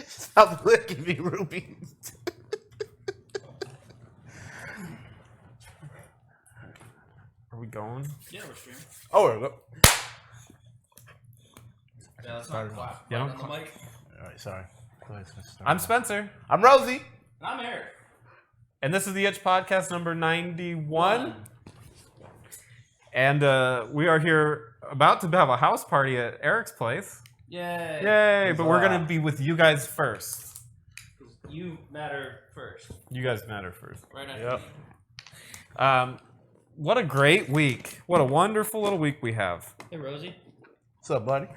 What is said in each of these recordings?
Stop licking me, Ruby. Are we going? Yeah, we're streaming. Oh, there we go. Yeah, let's not clap. Yeah, Right don't on the mic. All right, sorry. Go ahead, start. I'm Spencer, I'm Rosie. And I'm Eric. and this is the Itch Podcast number 91. And we are here about to have a house party at Eric's place. Yay. Yay! But we're going to be with you guys first. You matter first. You guys matter first. Right after Yep. me. What a great week. What a wonderful little week we have. Hey, Rosie. What's up, buddy?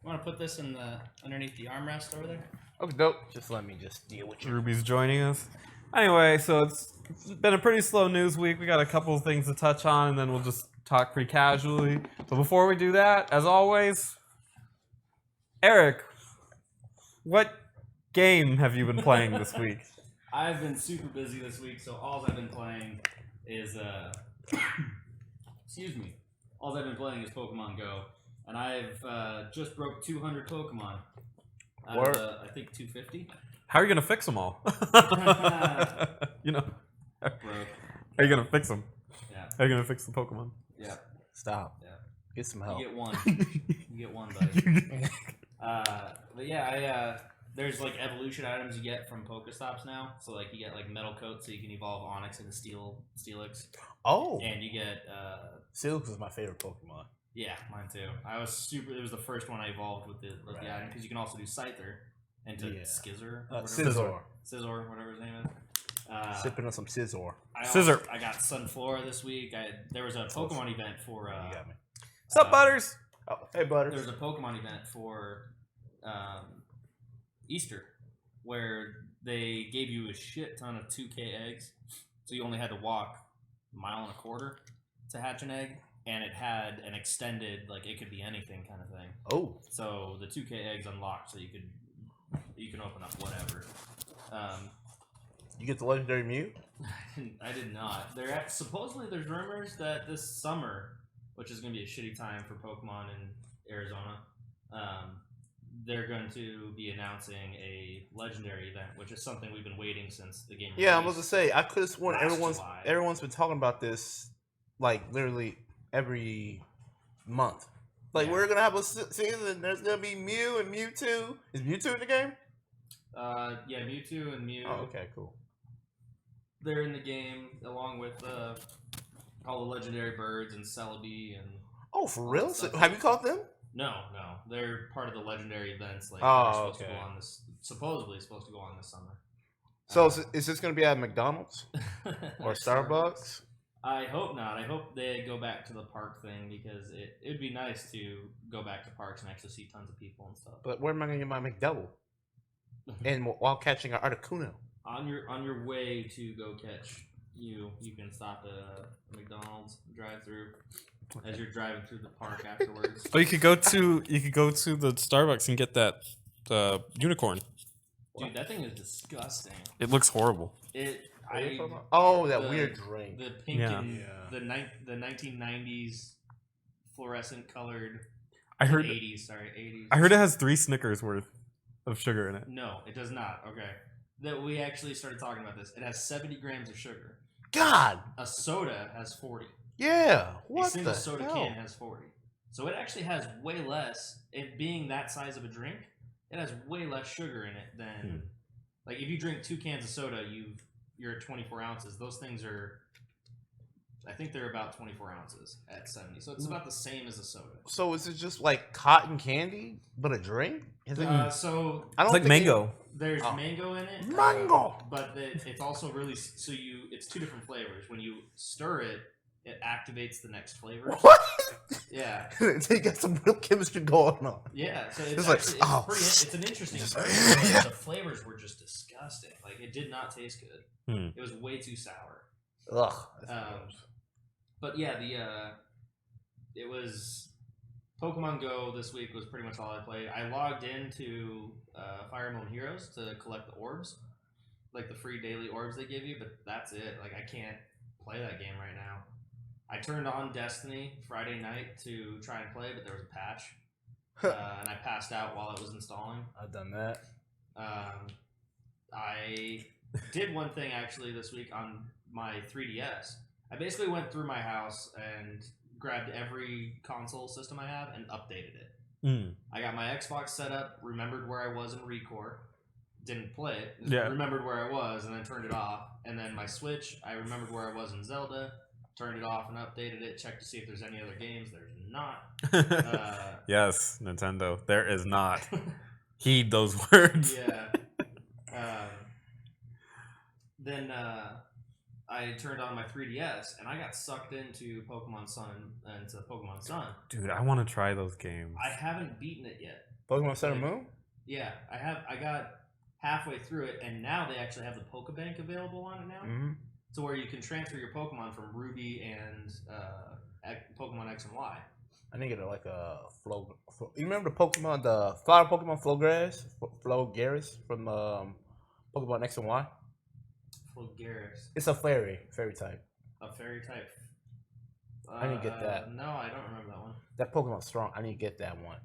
Want to put this in the underneath the armrest over there? Okay, dope. Just let me deal with you. Ruby's joining us. Anyway, so it's been a pretty slow news week. We got a couple of things to touch on, and then we'll just talk pretty casually. But before we do that, as always, Eric, what game have you been playing this week? I've been super busy this week, so all I've been playing is excuse me. All I've been playing is Pokemon Go, and I've just broke 200 Pokemon. Out of, I think 250. How are you gonna fix them all? You know, Broke. how are you gonna fix them? Yeah. How are you gonna fix the Pokemon? Yeah. Stop. Yeah. Get some help. You get one. You get one, buddy. But yeah, there's like evolution items you get from Pokestops now. So like you get like metal coat, so you can evolve Onyx into Steelix, Oh, and you get Silks is my favorite Pokemon. yeah, mine too. I was super. It was the first one I evolved with the item because you can also do Scyther into Skizzer, Scizor. Scizor, whatever his name is. Sipping on some Scizor. Scizor. I got Sunflora this week. There was a Pokemon event for. You got me. What's up, Butters? Oh, hey, Butters. There was a Pokemon event for Easter where they gave you a shit ton of 2K eggs, so you only had to walk a mile and a quarter to hatch an egg, and it had an extended, like it could be anything kind of thing. Oh, So the 2K eggs unlocked, so you can open up whatever. you get the legendary Mew? I did not. Supposedly there's rumors that this summer, which is going to be a shitty time for Pokemon in Arizona, they're going to be announcing a legendary event, which is something we've been waiting since the game. Yeah, I was gonna say I could have sworn Last July. everyone's been talking about this like literally every month. Like Yeah. we're gonna have a season. There's gonna be Mew and Mewtwo. Is Mewtwo in the game? Yeah, Mewtwo and Mew. Oh, okay, cool. They're in the game along with all the legendary birds and Celebi and. Oh, for real? stuff. So, have you caught them? No, they're part of the legendary events. Like Oh, they're supposed to okay. go on this. Supposedly supposed to go on this summer. So is this gonna be at McDonald's or Starbucks? I hope not. I hope they go back to the park thing because it would be nice to go back to parks and actually see tons of people and stuff. But where am I gonna get my McDouble? And while catching an Articuno. On your way to go catch you can stop at McDonald's drive through as you're driving through the park afterwards. Oh, you could go to the Starbucks and get that unicorn. Dude, that thing is disgusting. It looks horrible. Oh, that the- weird drink. The pink Yeah. and Yeah. the 1990s fluorescent colored. I heard 80s. Sorry, 80s. it has 3 Snickers worth of sugar in it. No, it does not. Okay. That we actually started talking about this. It has 70 grams of sugar. God. A soda has 40. Yeah. A What single the soda hell? can has 40. So it actually has way less. It being that size of a drink, it has way less sugar in it than like if you drink 2 cans of soda, you're at 24 ounces. Those things are, I think they're about 24 ounces at 70. So it's about the same as a soda. So is it just like cotton candy, but a drink? Is it? So I It's don't like think mango. there's mango in it. Mango! But it's also really it's 2 different flavors. When you stir it, it activates the next flavor. What? Yeah. They got some real chemistry going on. Yeah, so It's like, oh. it's an interesting Just- flavor, but yeah. the flavors were just disgusting. Like it did not taste good. Hmm. It was way too sour. Ugh. that's Um, gross. But yeah, it was Pokemon Go this week was pretty much all I played. I logged into Fire Emblem Heroes to collect the orbs, like the free daily orbs they give you, but that's it. Like I can't play that game right now. I turned on Destiny Friday night to try and play, but there was a patch, and I passed out while it was installing. I've done that. I did one thing actually this week on my 3DS. I basically went through my house and grabbed every console system I have and updated it. I got my Xbox set up, remembered where I was in Recore, didn't play it, just remembered where I was, and then turned it off. And then my Switch, I remembered where I was in Zelda, turned it off and updated it, checked to see if there's any other games. There's not. Yes, Nintendo. There is not. Heed those words. Yeah. Then I turned on my 3DS and I got sucked into Pokemon Sun and to Pokemon Sun. Dude, I want to try those games. I haven't beaten it yet. Pokemon Sun and Moon? Yeah, I have. I got halfway through it, and now they actually have the Pokebank available on it now, to where you can transfer your Pokemon from Ruby and Pokemon X and Y. I need to get like a you remember the Pokemon, the fire Pokemon Flowgaris from Pokemon X and Y? Flowgaris. It's a fairy type. A fairy type. I need to get that. No, I don't remember that one. That Pokemon's strong. I need to get that one.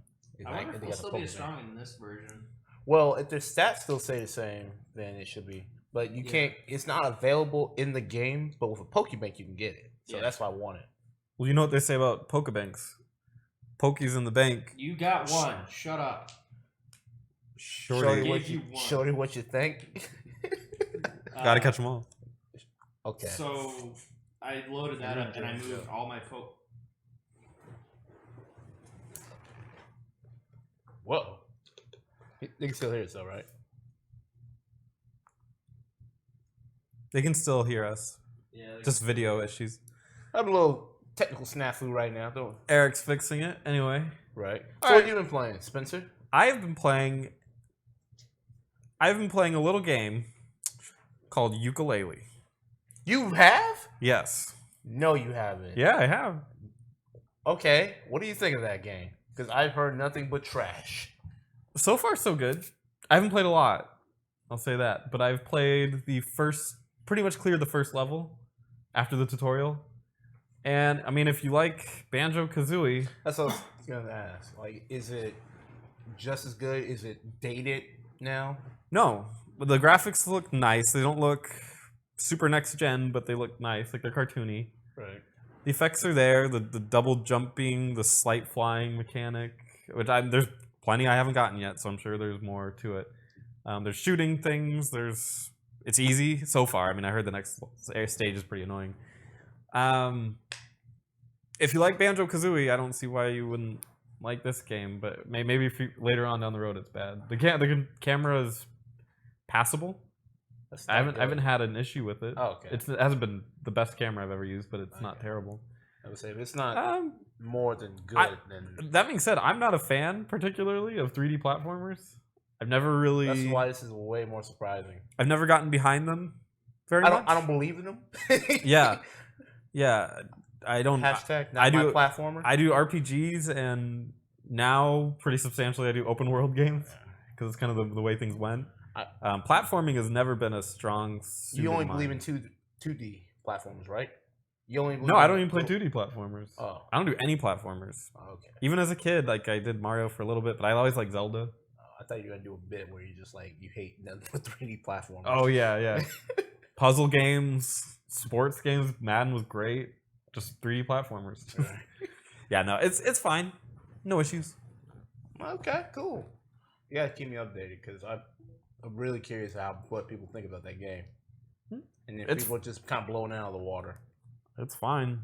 I wonder if it'll still be as strong in this version. Well, if their stats still say the same, then it should be. But you can't. It's not available in the game. But with a Pokebank, you can get it. So that's why I want it. Well, you know what they say about Pokebanks? Poke's in the bank. You got one. Shut up. Shorty, what you think? Gotta catch them all. Okay. So I loaded that up and I moved all my Whoa. You can still hear us though, right? They can still hear us. Yeah. Just video issues. I have a little technical snafu right now, don't Eric's fixing it anyway. Right. So what have you been playing, Spencer? I've been playing a little game called Yooka-Laylee. You have? Yes. No, you haven't. Yeah, I have. Okay. What do you think of that game? Because I've heard nothing but trash. So far, so good. I haven't played a lot. I'll say that. But I've played pretty much cleared the first level after the tutorial. And, I mean, if you like Banjo-Kazooie... That's what I was going to ask. Like, is it just as good? Is it dated now? No. But the graphics look nice. They don't look super next-gen, but they look nice. Like, they're cartoony. Right. The effects are there. The double jumping, the slight flying mechanic. Which there's plenty I haven't gotten yet, so I'm sure there's more to it. There's shooting things. It's easy so far. I mean, I heard the next stage is pretty annoying. If you like Banjo-Kazooie, I don't see why you wouldn't like this game. But maybe if later on down the road, it's bad. The camera is passable. I haven't had an issue with it. Oh, okay. It hasn't been the best camera I've ever used, but it's not terrible. I would say if it's not more than good, then that being said, I'm not a fan particularly of 3D platformers. I've never really. That's why this is way more surprising. I've never gotten behind them very much. I don't believe in them. Yeah. I don't. Hashtag not my platformer. I do RPGs, and now pretty substantially I do open world games because it's kind of the way things went. Platforming has never been a strong. You only believe in 2D platformers, right? You only no, I don't even play 2D platformers. Oh, I don't do any platformers. Oh, okay. Even as a kid, like I did Mario for a little bit, but I always liked Zelda. I thought you were gonna do a bit where you just like you hate nothing but 3D platformers. Oh yeah. Puzzle games, sports games. Madden was great. Just 3D platformers. Yeah, no, it's fine. No issues. Okay, cool. You gotta keep me updated because I'm really curious what people think about that game. And if people are just kind of blowing it out of the water. It's fine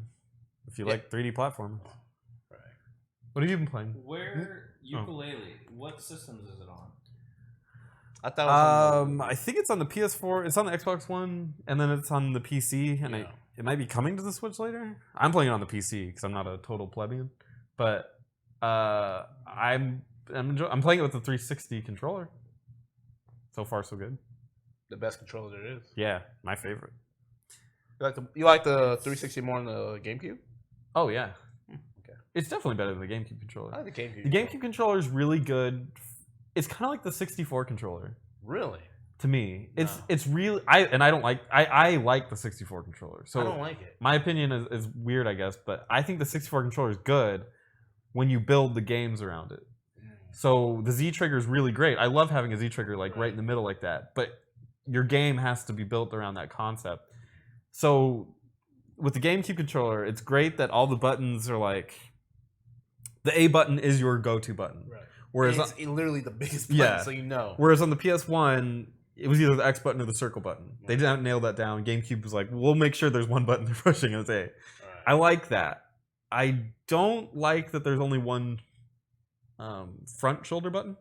if you like 3D platformers. Right. What have you been playing? Where Yooka-Laylee? What systems is it on? I thought it was I think it's on the PS4. It's on the Xbox One, and then it's on the PC, and it might be coming to the Switch later. I'm playing it on the PC because I'm not a total plebeian, but I'm playing it with the 360 controller. So far, so good. the best controller there is. Yeah, my favorite. You like the 360 more than the GameCube? Oh yeah. Okay. It's definitely better than the GameCube controller. I like the GameCube. The GameCube controller is really good. It's kind of like the 64 controller. Really? To me, No. it's really I like the 64 controller. So I don't like it. my opinion is weird, I guess, but I think the 64 controller is good when you build the games around it. So the Z trigger is really great. I love having a Z trigger like right in the middle like that. But your game has to be built around that concept. So with the GameCube controller, it's great that all the buttons are like the A button is your go-to button. Right. Whereas It's literally the biggest button, so you know. Whereas on the PS1, it was either the X button or the circle button. They didn't nail that down. GameCube was like, we'll make sure there's one button they're pushing and it's A. Right. I like that. I don't like that there's only one front shoulder button.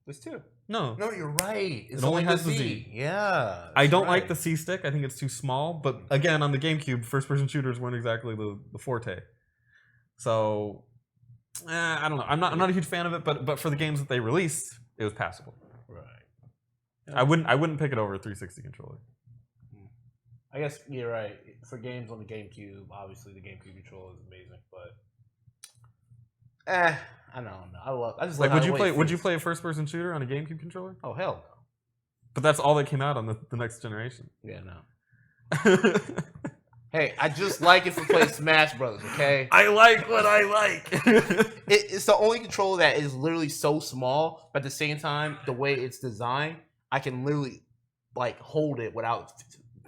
There's two. No. No, you're right. It's It only has the Z. Yeah. I don't right. like the C stick. I think it's too small. But again, on the GameCube, first-person shooters weren't exactly the forte. So, I don't know. I'm not a huge fan of it. But for the games that they released, it was passable. Right. I wouldn't pick it over a 360 controller. I guess you're right. For games on the GameCube, obviously the GameCube controller is amazing, but I don't know. I just Like, love would how you the way play? it Would you feels. play a first-person shooter on a GameCube controller? Oh hell But that's all that came out on the next generation. no. Yeah, no. Hey, I just like it for playing Smash Brothers. Okay. I like what I like. It's the only controller that is literally so small, but at the same time, the way it's designed, I can literally like hold it without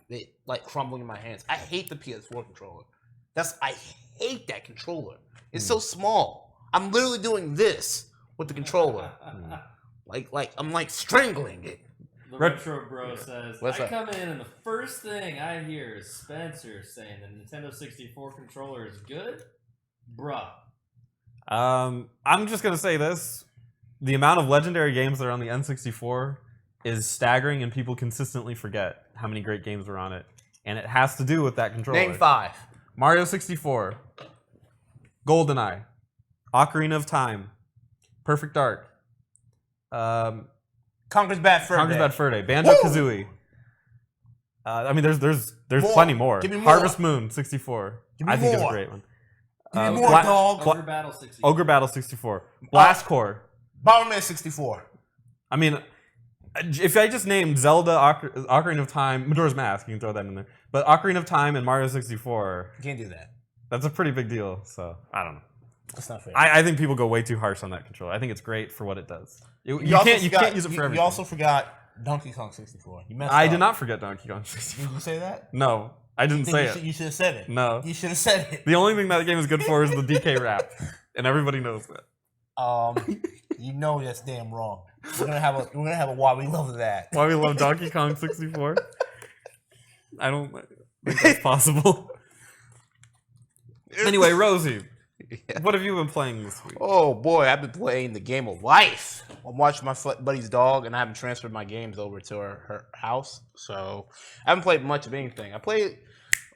it like crumbling in my hands. I hate the PS4 controller. I hate that controller. It's so small. I'm literally doing this with the controller. Like I'm like strangling it. The Retro Bro says, What's I up? come in and the first thing I hear is Spencer saying the Nintendo 64 controller is good? Bruh. I'm just gonna say this: the amount of legendary games that are on the N64 is staggering, and people consistently forget how many great games are on it, and it has to do with that controller. Name 5. Mario 64, GoldenEye, Ocarina of Time, Perfect Dark, Conker's Bad Fur Conker's Day. Bad Fur Day, Banjo Kazooie. I mean, there's More. plenty more. Give me more. Harvest Moon 64. Give me I think is a more. great one. Give me more, Bla- dog. Bla- Ogre Battle 64. Ogre Battle 64. Blast Core. Bomberman 64. I mean, if I just named Zelda, Ocarina of Time, Majora's Mask, you can throw that in there. But Ocarina of Time and Mario 64, You can't do that. that's a pretty big deal. So I don't know. That's not fair. I think people go way too harsh on that controller. I think it's great for what it does. You also can't forgot- use it for you everything. also forgot Donkey Kong 64. You messed I up. did not forget Donkey Kong 64. You say that? No, I didn't say you it. should, you should have said it. No. You should have said it. The only thing that game is good for is the DK rap, and everybody knows that. You know that's damn wrong. We're gonna have a why we love that. Why we love Donkey Kong 64? I don't think that's possible. Anyway, Rosie, what have you been playing this week? Oh boy, I've been playing the game of life. I'm watching my buddy's dog, and I haven't transferred my games over to her house, so I haven't played much of anything. I played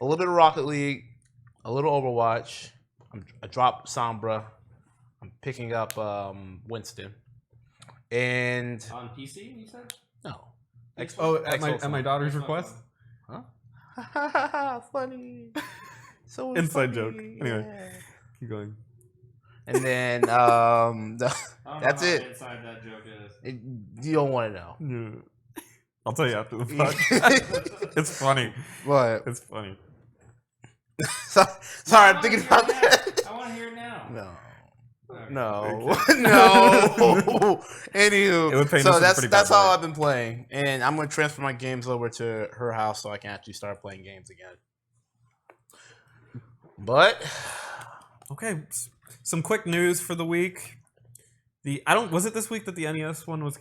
a little bit of Rocket League, a little Overwatch. I dropped Sombra. I'm picking up Winston, and On PC, you said? no. Oh, at Xbox my One. daughter's Xbox request? One. Huh? Funny. So Inside funny. joke. Anyway. Yeah. Keep going. And then I don't That's know how it. inside that joke is. You don't want to know. Yeah. I'll tell you after the podcast. It's funny. But It's funny. sorry, I'm thinking about that. I want to hear it now. No. Okay. No, no. It would Anywho, paint us so in a that's pretty bad all light. I've been playing, and I'm gonna transfer my games over to her house so I can actually start playing games again. But Okay, some quick news for the week. Was it this week that the NES one was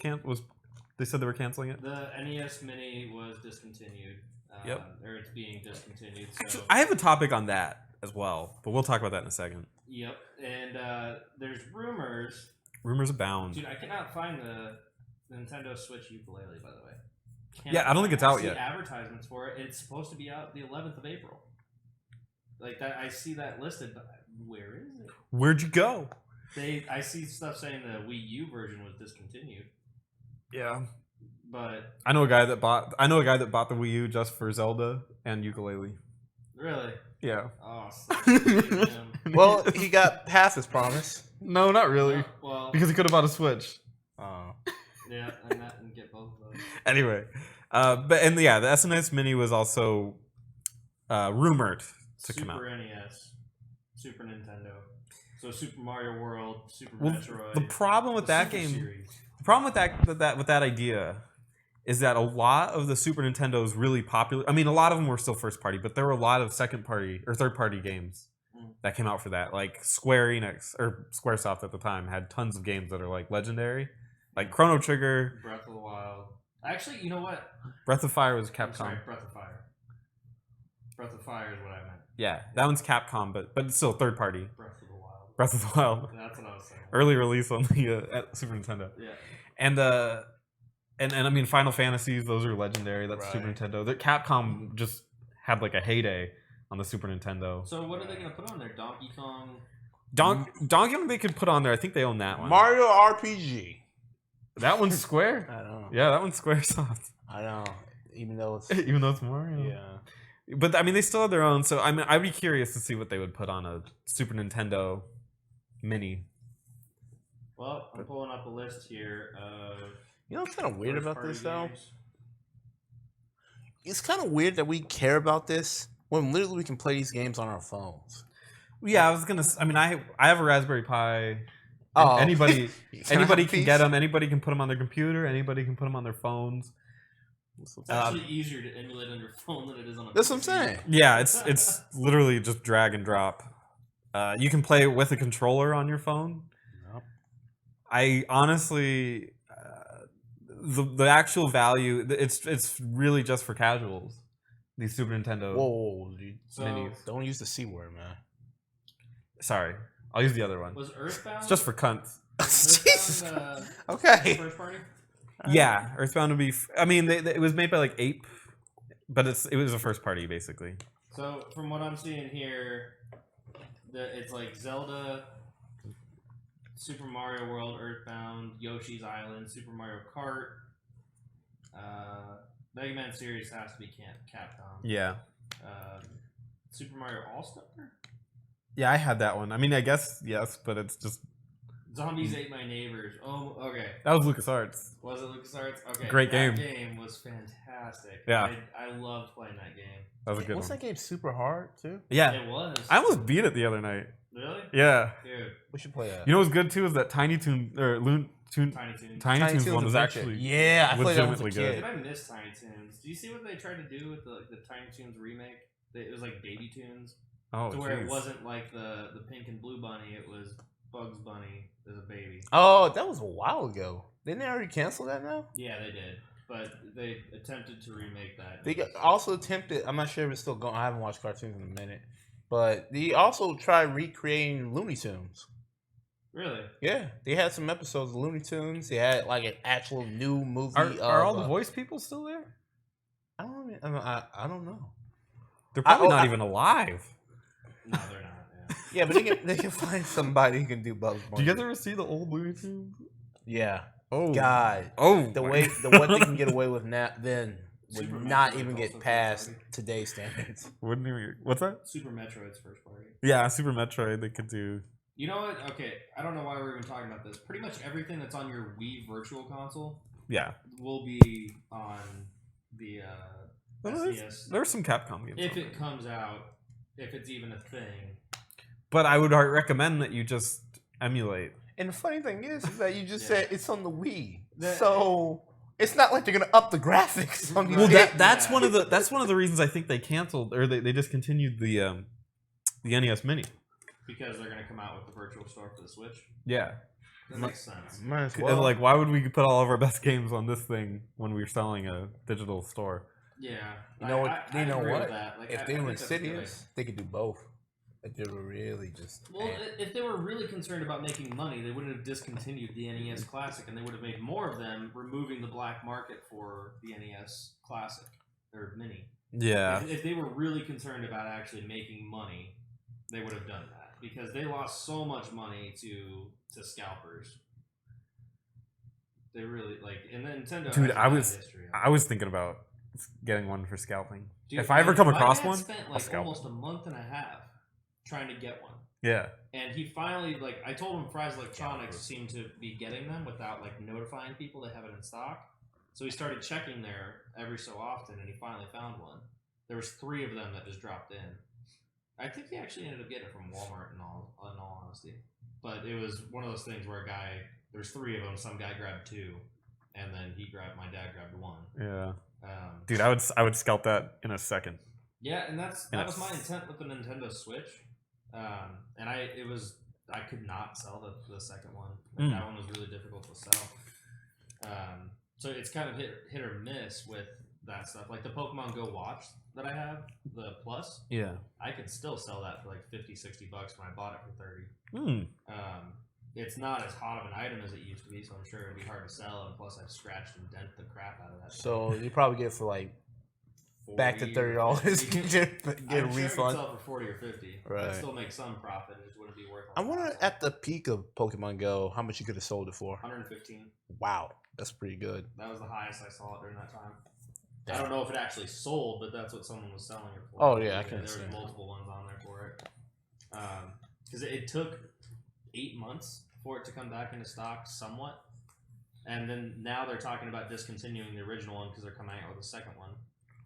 they said they were canceling it? The NES Mini was discontinued. Yep. Or it's being discontinued. So. Actually, I have a topic on that as well, but we'll talk about that in a second. Yep. And there's rumors. Rumors abound. Dude, I cannot find the Nintendo Switch ukulele, by the way. Yeah, I don't think it's out see yet. Advertisements for it. It's supposed to be out the 11th of April. Like that, I see that listed, but where is it? Where'd you go? I see stuff saying the Wii U version was discontinued, Yeah. but I know a guy that bought the Wii U just for Zelda and ukulele. really, Yeah. oh, so well, he got past his promise. No, not really. well, Because he could have bought a Switch. yeah, and get both of those. Anyway, the SNES Mini was also rumored to come out. Super NES, Super Nintendo. So Super Mario World, Super Well, Metroid. the problem with the that Super game, series. the problem with that idea, is that a lot of the Super Nintendo's really popular. I mean, a lot of them were still first party, but there were a lot of second party or third party games that came out for that. Like Square Enix or SquareSoft at the time had tons of games that are like legendary, like Chrono Trigger. Breath of the Wild. Actually, you know what? Breath of Fire was I'm Capcom. sorry, Breath of Fire. Breath of Fire is what I meant. Yeah, that one's Capcom, but it's still third party. Breath of the Wild. Breath of the Wild, That's what I was saying. early release on the at Super Nintendo. Yeah. And I mean Final Fantasies, those are legendary. That's Super Right. Nintendo. Capcom just had like a heyday on the Super Nintendo. So what are they gonna put on there? Donkey Kong. Donkey Kong they could put on there. I think they own that one. Mario RPG. That one's Square. I know. Yeah, that one's SquareSoft. I know. Even though it's Even though it's Mario. yeah. But I mean, they still have their own. So I mean, I'd be curious to see what they would put on a Super Nintendo Mini. Well, I'm pulling up a list here of. You know what's kind of weird about first-party this though? games. It's kind of weird that we care about this when literally we can play these games on our phones. Yeah, I was gonna. I mean, I have a Raspberry Pi. Oh. Anybody You can anybody have can these? get them. Anybody can put them on their computer. Anybody can put them on their phones. It's actually easier to emulate on your phone than it is on a. That's what I'm PC. saying. Yeah, it's literally just drag and drop. You can play it with a controller on your phone. Yep. I honestly, the actual value, it's really just for casuals. These Super Nintendo Whoa, dude. So minis. Don't use the C word, man. Sorry, I'll use the other one. was Earthbound? It's just for cunts. Jesus. Earthbound, Okay. first party. Yeah, Earthbound would be. I mean, it was made by like Ape, but it was a first party basically. So from what I'm seeing here, it's like Zelda, Super Mario World, Earthbound, Yoshi's Island, Super Mario Kart. Mega Man series has to be Capcom. Yeah, Super Mario All Star. yeah, I had that one. I mean, I guess yes, but it's just Zombies Ate My Neighbors. Oh, okay. that was LucasArts. Was it LucasArts? Okay. Great that game. game was fantastic. Yeah. I loved playing that game. That was a good What's one. that game super hard too? Yeah, It was. I almost beat it the other night. Really? Yeah, Dude, We should play that. you know what's good too is that Tiny Toon or Tiny Toons. Tiny Toons one was Adventure. actually yeah, I played that as a legitimately kid. good. Did I miss Tiny Toons? Do you see what they tried to do with the Tiny Toons remake? It was like Baby Toons. Oh, To where it jeez. wasn't like the pink and blue bunny, it was Bugs Bunny as a baby. Oh, that was a while ago. Didn't they already cancel that now? Yeah, they did. But they attempted to remake that. They also attempted. I'm not sure if it's still going. I haven't watched cartoons in a minute, but they also tried recreating Looney Tunes. Really? Yeah, they had some episodes of Looney Tunes. They had like an actual new movie. Are all of, the voice people still there? I don't know. They're probably oh, not I- even alive. No, they're not. Yeah. Yeah, but they can find somebody who can do Bugs Do Bunny. you guys ever see the old Looney Tunes? Yeah. Oh God. Oh, The my- way what they can get away with now then would Super not Metroid even also get first past party. today's standards. wouldn't even. What's that? Super Metroid's first party. Yeah, Super Metroid. They could do. You know what? Okay, I don't know why we're even talking about this. Pretty much everything that's on your Wii Virtual Console Yeah, will be on the Well, SNES there's some Capcom games. if on it there. comes out, if it's even a thing. But I would recommend that you just emulate. And the funny thing is that you just Yeah. said it's on the Wii. That- So it's not like they're gonna up the graphics on these Well, games. That's Yeah. one of the reasons I think they canceled or they discontinued the NES Mini. Because they're gonna come out with the virtual store for the Switch. Yeah, That makes sense. Might as and well. like why would we put all of our best games on this thing when we're selling a digital store? Yeah. You know what? I You know agree with what? that. Like, If I they think were that's a good Insidious, they could do both. If they were really just. Well, if they were really concerned about making money, they wouldn't have discontinued the NES Classic, and they would have made more of them, removing the black market for the NES Classic or Mini. Yeah, If they were really concerned about actually making money, they would have done that because they lost so much money to scalpers. They really and then Nintendo. Dude, has a I bad was- history on I was thinking about getting one for scalping. Dude, if I ever come my across dad one, spent I'll like scalp almost a month and a half trying to get one. Yeah, And he finally, I told him Fry's Electronics seemed to be getting them without, notifying people they have it in stock. So he started checking there every so often, and he finally found one. There was 3 of them that just dropped in. I think he actually ended up getting it from Walmart, in all honesty. but it was one of those things where there's 3 of them. Some guy grabbed 2, and then my dad grabbed 1. Yeah. Um, Dude, I would scalp that in a second. Yeah, and that was my intent with the Nintendo Switch. And I could not sell the second one. That one was really difficult to sell. So it's kind of hit or miss with that stuff. Like the Pokemon Go watch that I have, the Plus. Yeah. I could still sell that for like $50-$60 when I bought it for $30. It's not as hot of an item as it used to be, so I'm sure it'd be hard to sell. And plus, I've scratched and dented the crap out of that. So you probably get for like back to $30. Get a I'm refund. sure you could sell it for $40 or $50. Right. I'd still make some profit. It just wouldn't be worth. I wonder at the peak of Pokemon Go how much you could have sold it for. 115. Wow, that's pretty good. That was the highest I saw it during that time. I don't know if it actually sold, but that's what someone was selling it for. Oh yeah, I can There was see. multiple ones on there for it. Because it took 8 months for it to come back into stock somewhat. And then now they're talking about discontinuing the original one because they're coming out with a second one.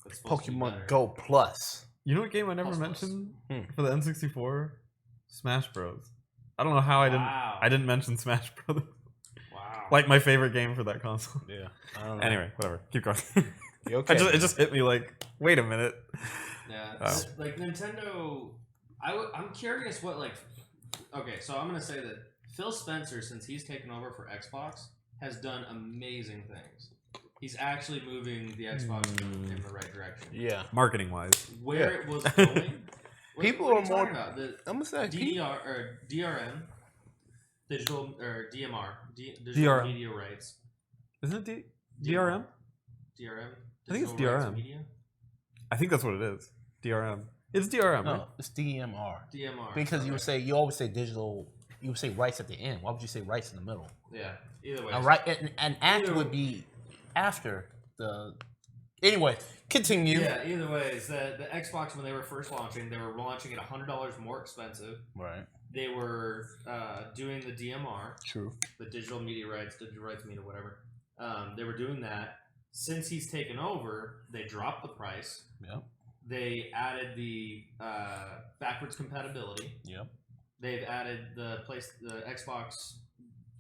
That's supposed to be Pokemon better. Go Plus. You know what game I never Plus. mentioned for the N64? Smash Bros. I don't know how I didn't mention Smash Bros. Wow. Like my favorite game for that console. Yeah. I don't know. Anyway, whatever. Keep going. You okay? It just hit me like, wait a minute. Yeah. Like Nintendo, I'm curious what like. Okay, so I'm gonna say that Phil Spencer, since he's taken over for Xbox, has done amazing things. He's actually moving the Xbox in the right direction. Yeah. Marketing wise. Where it was going. People what are you more- talking about? The I'm gonna say DDR or DRM, digital or DMR, digital DRM. media rights. Isn't it DRM? DRM. I think it's Digital Rights DRM. Media? I think that's what it is. DRM. It's DRM, right? No, it's DMR. DMR. Because you always say digital. You would say rights at the end. Why would you say rights in the middle? Yeah. Either way. A right, and after Either- would be after the. Anyway, continue. Yeah. Either way, is that the Xbox when they were first launching, they were launching it $100 more expensive. Right. They were doing the DMR, True. the digital media rights, media, whatever. They were doing that. Since he's taken over, they dropped the price. Yep. They added the backwards compatibility. Yep. They've added the Xbox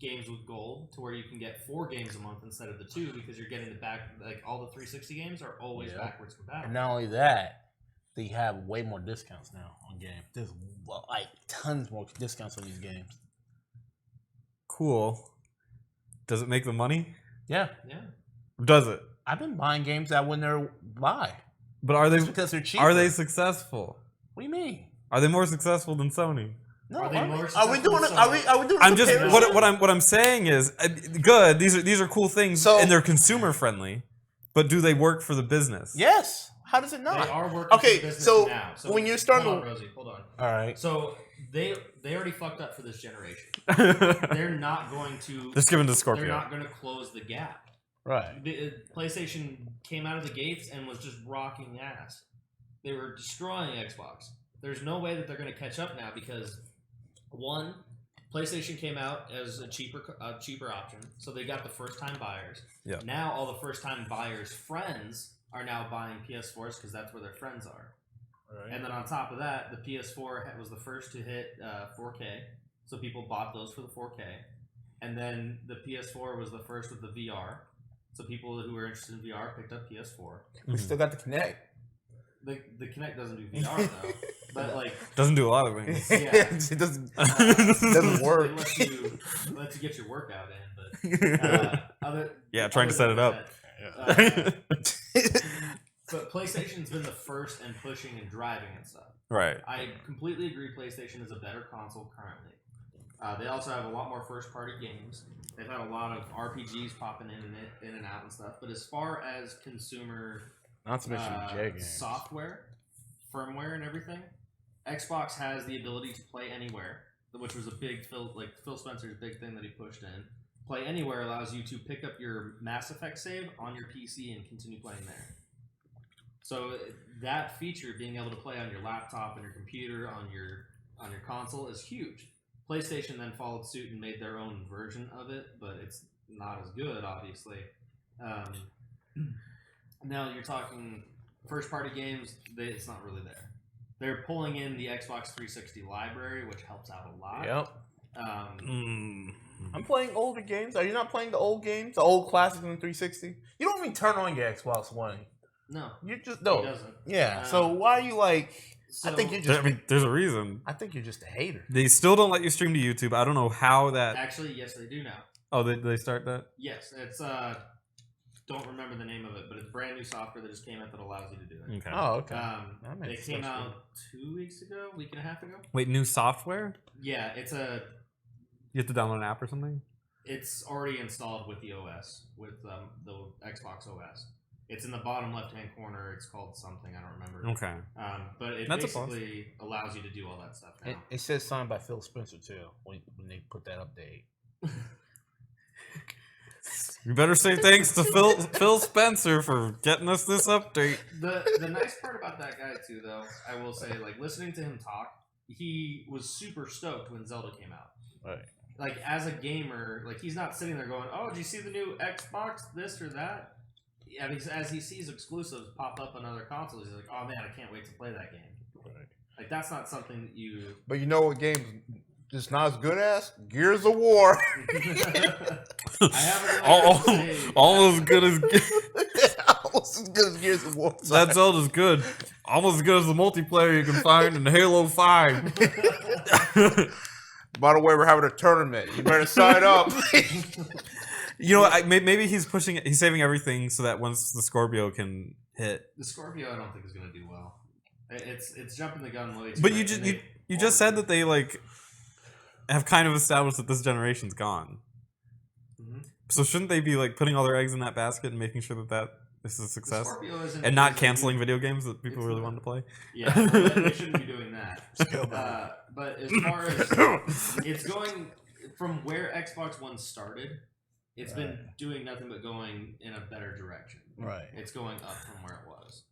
games with gold to where you can get 4 games a month instead of the 2 because you're getting all the 360 games are always Yep. backwards compatible. And not only that, they have way more discounts now on games. There's like tons more discounts on these games. Cool. Does it make the money? Yeah. Yeah. Does it? I've been buying games that I wouldn't never buy. But are they Just because they're cheap. are they successful? What do you mean? Are they more successful than Sony? No, Are they more are we doing? successful Are we? Are we doing? I'm just comparison? what I'm saying is good. These are cool things So- and they're consumer friendly, but do they work for the business? Yes. How does it They not? are working Okay, for business so now. when you're starting hold on, to- Rosie, hold on. All right. So they already fucked up for this generation. They're They're not going to. giving to They're Scorpio. not going to close the gap. Right. PlayStation came out of the gates and was just rocking ass. They were destroying Xbox. There's no way that they're going to catch up now because one, PlayStation came out as a cheaper option, so they got the first time buyers. Yeah. Now all the first time buyers' friends are now buying PS4s because that's where their friends are. Right. And then on top of that, the PS4 was the first to hit 4K, so people bought those for the 4K. And then the PS4 was the first with the VR, so people who were interested in VR picked up PS4. We still got the Kinect. The Kinect doesn't do VR though, but like Doesn't do a lot of things. Yeah. it doesn't work. it lets you get your workout in. But Yeah, trying to set it up. But PlayStation's been the first and pushing and driving and stuff. Right. I completely agree. PlayStation is a better console currently. They also have a lot more first-party games. They've had a lot of RPGs popping in and out and stuff. But as far as consumer Not to mention the J games. software, firmware, and everything, Xbox has the ability to play anywhere, which was a big Phil Spencer's big thing that he pushed in. Play anywhere allows you to pick up your Mass Effect save on your PC and continue playing there. So that feature, being able to play on your laptop, on your computer, on your console, is huge. PlayStation then followed suit and made their own version of it, but it's not as good, obviously. Now you're talking first-party games; it's not really there. They're pulling in the Xbox 360 library, which helps out a lot. Yep. I'm playing older games. Are you not playing the old games, the old classics on the 360? You don't even turn on your Xbox One. No, You just he no. doesn't. Yeah. So why are you like? I think you're just. I mean, there's a reason. I think you're just a hater. They still don't let you stream to YouTube. I don't know how that. Actually, yes, they do now. Oh, they start that? Yes, it's don't remember the name of it, but it's brand new software that just came out that allows you to do it. Okay. Oh, okay. It makes came sense. out 2 weeks ago, week and a half ago. Wait, new software? Yeah, You have to download an app or something? it's already installed with the OS, with the Xbox OS. It's in the bottom left-hand corner. It's called something, I don't remember. Okay. But it That's a plus. basically allows you to do all that stuff now. It says signed by Phil Spencer too when they put that update. You better say thanks to Phil Spencer for getting us this update. The nice part about that guy too, though, I will say, like listening to him talk, he was super stoked when Zelda came out. Right. Like as a gamer, like he's not sitting there going, "Oh, did you see the new Xbox? This or that?" Yeah, as he sees exclusives pop up on other consoles, he's like, "Oh man, I can't wait to play that game." Right. Like that's not something that you. But you know what game's just not as good as Gears of War. I haven't really almost as good as Almost as good as Gears of War. that Zelda's good. Almost as good as the multiplayer you can find in Halo 5. By the way, we're having a tournament. You better sign up. You know, maybe he's pushing it. He's saving everything so that once the Scorpio can hit. The Scorpio, I don't think is going to do well. It's jumping the gun way too But much, you just said that they like have kind of established that this generation's gone. Mhm. So shouldn't they be like putting all their eggs in that basket and making sure that is a The success, Scorpio isn't, and not isn't- canceling video games that people It's really not. wanted to play? Yeah, they shouldn't be doing that. But as far as it's going from where Xbox One started, it's been doing nothing but going in a better direction. Right. It's going up from where it was.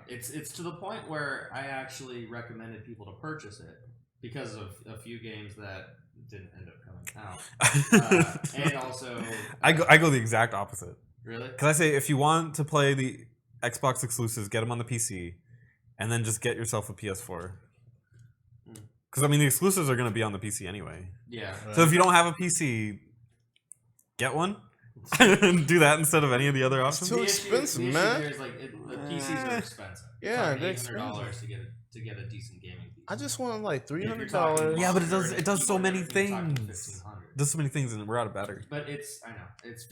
It's to the point where I actually recommended people to purchase it because of a few games that didn't end up coming out, and also I go the exact opposite. really. Because I say if you want to play the Xbox exclusives, get them on the PC, and then just get yourself a PS4. Because I mean, the exclusives are going to be on the PC anyway. Yeah. So if you don't have a PC, get one. Do that instead of any of the other options. too expensive, the issue man. there is, like, the PCs are expensive. Yeah, it's they're like $800 expensive. to get a decent gaming PC. I just want like If you're $300. talking Yeah, but it monitor does and so keyboard, many you're talking things. $1,500. There's so many things, and we're out of battery. But it's $1,500. It's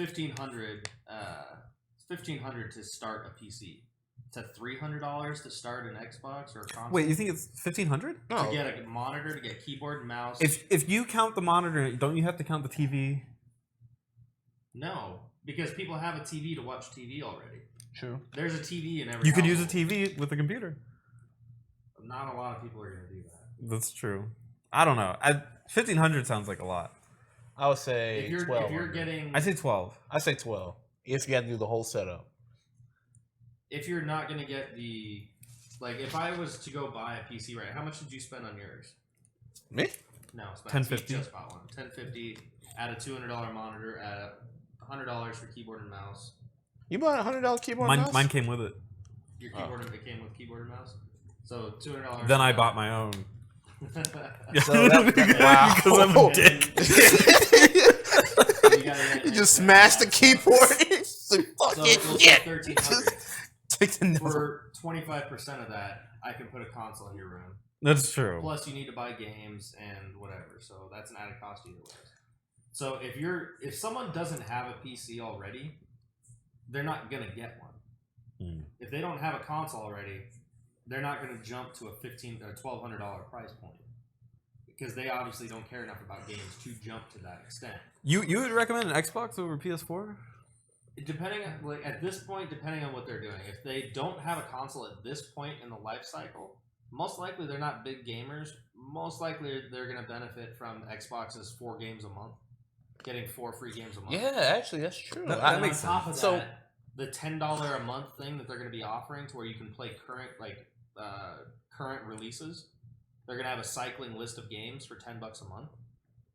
$1,500 to start a PC. To $300 to start an Xbox or a console. Wait, you think it's $1,500? to No. get a monitor, to get keyboard and mouse. If you count the monitor, don't you have to count the TV? No, because people have a TV to watch TV already. True. There's a TV in every. You could use a household. TV with a computer. Not a lot of people are going to do that. That's true. I don't know. 1,500 sounds like a lot. I would say If you're 12. getting, I say 12. I say 12. If you had to do the whole setup. if you're not going to get the, like, if I was to go buy a PC, right? How much did you spend on yours? Me? No, Spence, $10.50. he just bought one. $10.50. Add a $200 monitor. Add $100 for keyboard and mouse. You bought a $100 keyboard and mouse? Mine came with it. Your keyboard it came with keyboard and mouse. So $200. Then I bought my own. So wow. Because I'm a dick. You just smashed the keyboard. It's like, So fucking it was shit. like $1,300. Take the number. For 25% of that, I can put a console in your room. That's true. Plus, you need to buy games and whatever, so that's an added cost either way. So if someone doesn't have a PC already, they're not gonna get one. If they don't have a console already, they're not gonna jump to a $1,500 or $1,200 price point because they obviously don't care enough about games to jump to that extent. You would recommend an Xbox over PS4? Depending on, like, at this point, depending on what they're doing, if they don't have a console at this point in the life cycle, most likely they're not big gamers. Most likely they're going to benefit from Xbox's 4 games a month, getting 4 free games a month. Yeah, actually, that's true. That And makes on top of sense. So- that, the $10 a month thing that they're going to be offering, to where you can play current releases, they're going to have a cycling list of games for $10 a month.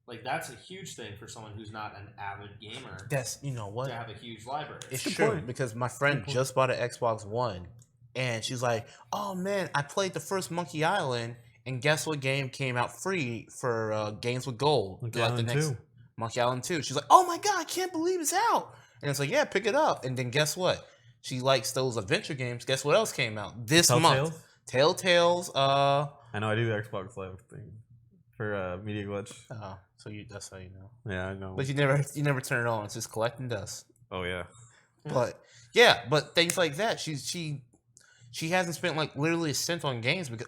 Like, that's a huge thing for someone who's not an avid gamer That's, you know what? to have a huge library. It's Good true point. because my friend Good point. just bought an Xbox One, and she's like, "Oh man, I played the first Monkey Island, And guess what game came out free for Games with Gold? Monkey Like Island 2. Monkey Island 2. She's like, oh my god, I can't believe it's out. And it's like, yeah, pick it up. And then guess what? She likes those adventure games. Guess what else came out this month? Telltale's. I know I do the Xbox Live thing for Media Glitch. Oh, so that's how you know. Yeah, I know. But you never turn it on. It's just collecting dust. Oh yeah. But things like that. She hasn't spent like literally a cent on games because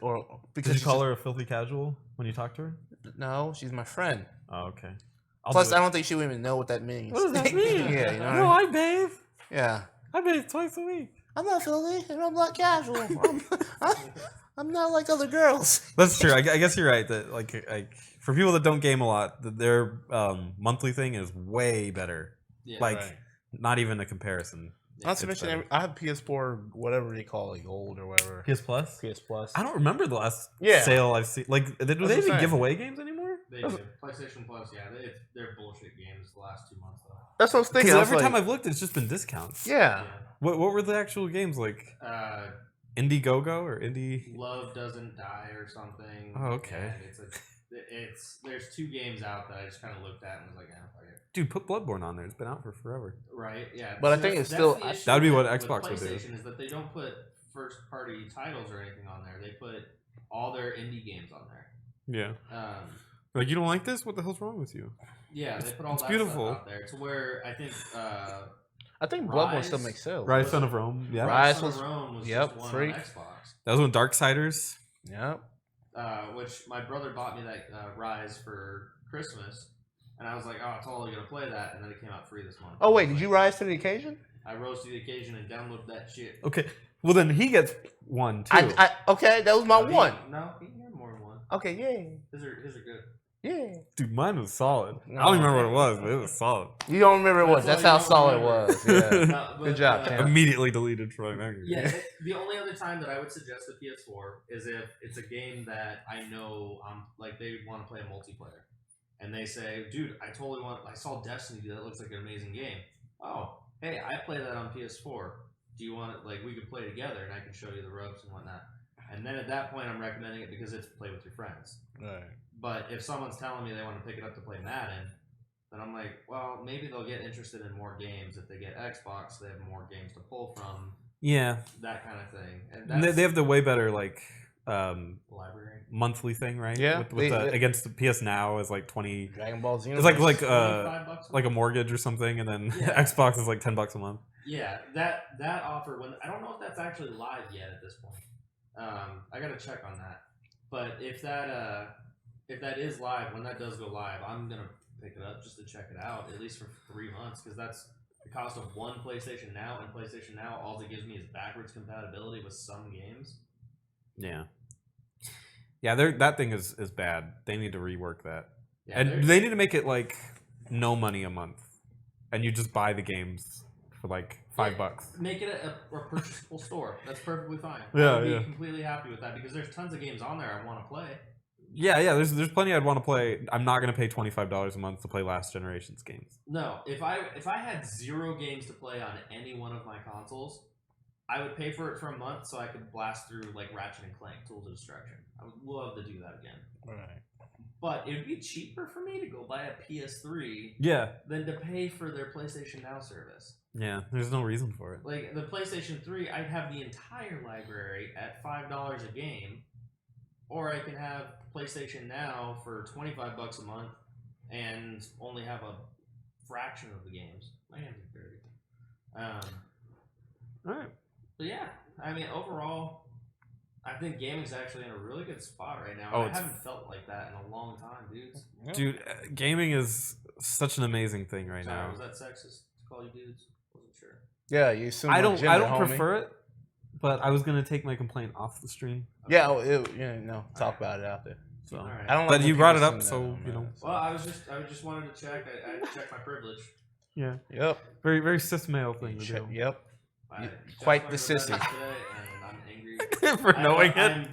Did you call her a filthy casual when you talked to her? No, she's my friend. Oh, okay. Plus, I don't think she would even know what that means. What does that mean? Yeah, you know. No, I bathe. Yeah. I bathe twice a week. I'm not filthy, and I'm not casual. I'm not like other girls. That's true. I guess you're right. That like for people that don't game a lot, their monthly thing is way better. Yeah, Like right. not even a comparison. Not to It's mention, better. I have PS4, whatever they call it, Gold or whatever. PS Plus. PS Plus. I don't remember the last Yeah. sale I've seen. Like, do That's they what I'm even give saying. away games anymore? They do. PlayStation Plus, yeah, they're bullshit games the last 2 months though. That's what I was thinking. Because I was every like, time I've looked, it's just been discounts. yeah. What were the actual games like? Indiegogo or Indie? Love Doesn't Die or something. Oh, okay. And there's 2 games out that I just kind of looked at and was like, fuck it. Dude, put Bloodborne on there. It's been out for forever. Right? Yeah. But I See, think that's- it's still- that's the issue That would be what with Xbox would do. PlayStation is that they don't put first party titles or anything on there. They put all their indie games on there. Yeah. Like, you don't like this? What the hell's wrong with you? Yeah, they put all it's that beautiful. stuff out there to where I think I think Bloodborne still Rise- makes sales. Rise Son of Rome. Yeah. Rise Son of was- Rome was yep, just one free. on Xbox. That was when Darksiders. Yep. Which my brother bought me that Rise for Christmas, and I was like, "Oh, it's totally gonna play that," and then it came out free this month. Oh wait, did you rise to the occasion? I rose to the occasion and downloaded that shit. Okay. Well, then he gets one too. Okay, that was my No, he- one. No, he had more than one. Okay, yeah, His are good. yeah. Dude, mine was solid. I No. don't even remember what it was, but it was solid. You don't remember it was. That's That's why how you don't solid it remember. was. Yeah. No, Good job, Cam. Immediately deleted from my memory. Yeah, the only other time that I would suggest the PS4 is if it's a game that I know like they want to play a multiplayer, and they say, "Dude, I saw Destiny. That looks like an amazing game. Oh, hey, I play that on PS4. Do you want it? Like we could play together, and I can show you the ropes and whatnot." And then at that point, I'm recommending it because it's play with your friends. Right. But if someone's telling me they want to pick it up to play Madden, then I'm like, well, maybe they'll get interested in more games. If they get Xbox, they have more games to pull from, Yeah. that kind of thing. And And that's they have the way better like library. monthly thing, right? Yeah, With they- the, against the PS Now is like 20. Dragon Ball Z. It's like $25 like a mortgage or something, and then Yeah. Xbox is like $10 a month. Yeah, that offer. When I don't know if that's actually live yet at this point. I gotta check on that. But if that is live, when that does go live, I'm gonna pick it up just to check it out at least for 3 months because that's the cost of one PlayStation Now, and PlayStation Now all it gives me is backwards compatibility with some games. Yeah. Yeah, that thing is bad. They need to rework that. Yeah, And they're- they need to make it like no money a month, and you just buy the games for like $5. Make it a purchasable store. That's perfectly fine. Yeah, I would be yeah. completely happy with that because there's tons of games on there I want to play. Yeah, there's plenty I'd want to play. I'm not gonna pay $25 a month to play last generation's games. No, if I had 0 games to play on any one of my consoles, I would pay for it for a month so I could blast through like Ratchet and Clank, Tools of Destruction. I would love to do that again. Right. But it would be cheaper for me to go buy a PS3 Yeah, than to pay for their PlayStation Now service. yeah. There's no reason for it. Like the PlayStation 3, I'd have the entire library at $5 a game, or I can have PlayStation Now for $25 a month and only have a fraction of the games. My hands are dirty. All right. But yeah, I mean, overall, I think gaming's actually in a really good spot right now. Oh, I it's- haven't felt like that in a long time, dudes. Dude, gaming is such an amazing thing right Sorry, now. was that sexist to call you dudes? Wasn't sure. Yeah, you assume I my don't gender, homie. prefer it, but I was gonna take my complaint off the stream. Yeah, talk about it out there. So, All right. I don't. but like you when brought it people up, assume so that, you know. man. Well, I just wanted to check. I had to check my privilege. Yeah, Yep. very very cis male thing to do. Yep. I You- checked quite my the privilege sissy. today, and I'm angry. For knowing it. I'm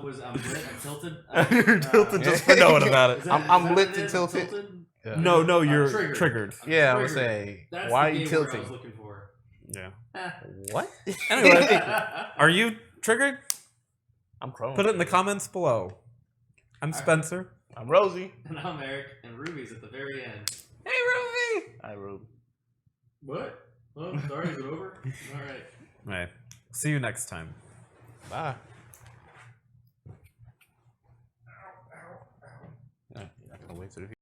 lit. I'm tilted. You're tilted just for knowing about it. I'm lit and tilted. Yeah. No, you're triggered. triggered. I'm Yeah, I would triggered. say, That's why are the you game word I tilting? was looking for. Yeah. Eh. What? Anyway, are you triggered? I'm Chrome. Put it in the comments below. I'm Spencer. I'm Rosie. And I'm Eric, and Ruby's at the very end. Hey, Ruby! Hi, Ruby. What? Oh, sorry, is it over? All right. All right. See you next time. Bye. I can't wait to the